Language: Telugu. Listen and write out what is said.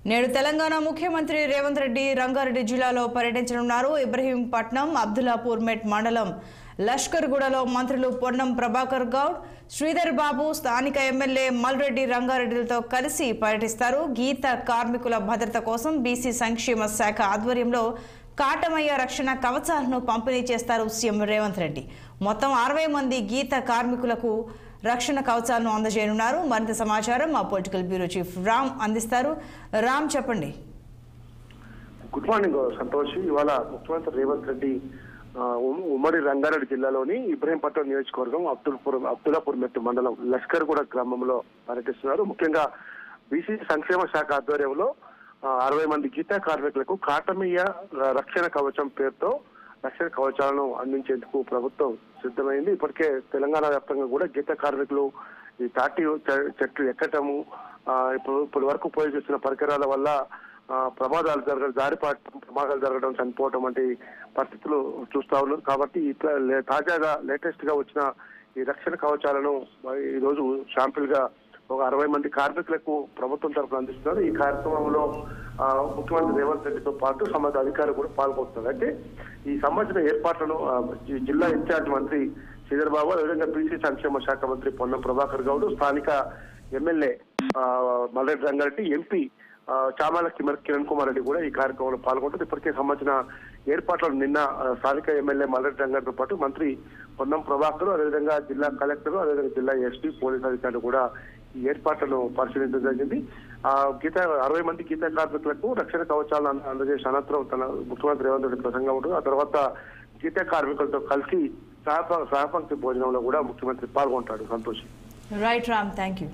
నేడు తెలంగాణ ముఖ్యమంత్రి రేవంత్ రెడ్డి రంగారెడ్డి జిల్లాలో పర్యటించనున్నారు. ఇబ్రహీంపట్నం, అబ్దుల్లాపూర్ మెట్ మండలం లష్కర్గూడలో మంత్రులు పొన్నం ప్రభాకర్ గౌడ్, శ్రీధర్ బాబు, స్థానిక ఎమ్మెల్యే మల్రెడ్డి రంగారెడ్డిలతో కలిసి పర్యటిస్తారు. గీత కార్మికుల భద్రత కోసం బీసీ సంక్షేమ శాఖ ఆధ్వర్యంలో కాటమయ్య రక్షణ కవచాలను పంపిణీ చేస్తారు సీఎం రేవంత్ రెడ్డి. మొత్తం 60 మంది గీత కార్మికులకు రక్షణ కవచాలను అందజేయనున్నారు. మరింత సమాచారం మా పొలిటికల్ బ్యూరో చీఫ్ రామ్ అందిస్తారు. రామ్, చెప్పండి. Good morning Santosh. ఇవాళ ముఖ్యమంత్రి రేవంత్ రెడ్డి ఉమ్మడి రంగారెడ్డి జిల్లాలోని ఇబ్రహీంపట్నం నియోజకవర్గం అబ్దుల్లాపూర్ మెట్టు మండలం లష్కర్గూడ గ్రామంలో పర్యటిస్తున్నారు. ముఖ్యంగా బీసీ సంక్షేమ శాఖ ఆధ్వర్యంలో 60 మంది గీతా కార్మికులకు కాటమయ్య రక్షణ కవచం పేరుతో రక్షణ కవచాలను అందించేందుకు ప్రభుత్వం సిద్ధమైంది. ఇప్పటికే తెలంగాణ వ్యాప్తంగా కూడా గీత కార్మికులు ఈ తాటి చెట్లు ఎక్కటము, ఇప్పటి వరకు ఉపయోగిస్తున్న పరికరాల వల్ల ప్రమాదాలు జరగడం, ప్రమాదాలు జరగడం, చనిపోవడం వంటి పరిస్థితులు చూస్తా ఉన్నారు. కాబట్టి తాజాగా లేటెస్ట్ గా వచ్చిన ఈ రక్షణ కవచాలను ఈ రోజు శాంపిల్ గా ఒక 60 మంది కార్మికులకు ప్రభుత్వం తరఫున అందిస్తున్నారు. ఈ కార్యక్రమంలో ముఖ్యమంత్రి రేవంత్ రెడ్డితో పాటు సంబంధిత అధికారులు కూడా పాల్గొంటున్నారు. అయితే ఈ సంబంధించిన ఏర్పాట్లను జిల్లా ఇన్ఛార్జ్ మంత్రి శ్రీధర్ బాబు, అదేవిధంగా బీసీ సంక్షేమ శాఖ మంత్రి పొన్నం ప్రభాకర్ గౌడ్, స్థానిక ఎమ్మెల్యే మల్రెడ్డి రంగారెడ్డి, ఎంపీ చామాల కిరణ్ కుమార్ రెడ్డి కూడా ఈ కార్యక్రమంలో పాల్గొంటారు. ఇప్పటికే సంబంధించిన ఏర్పాట్లను నిన్న స్థానిక ఎమ్మెల్యే మల్రెడ్డి రంగారెడ్డితో పాటు మంత్రి పొన్నం ప్రభాకర్, అదేవిధంగా జిల్లా కలెక్టర్, అదేవిధంగా జిల్లా ఎస్పీ, పోలీసు అధికారులు కూడా ఈ ఏర్పాట్లను పరిశీలించడం జరిగింది. 60 మంది గీతా కార్మికులకు రక్షణ కవచాలను అందజేసే అనంతరం తన ముఖ్యమంత్రి రేవంత్ రెడ్డి ప్రసంగం ఉంటుంది. ఆ తర్వాత గీతా కార్మికులతో కలిసి సహపంక్తి భోజనంలో కూడా ముఖ్యమంత్రి పాల్గొంటాడు. Santosh. Right Ram, thank you.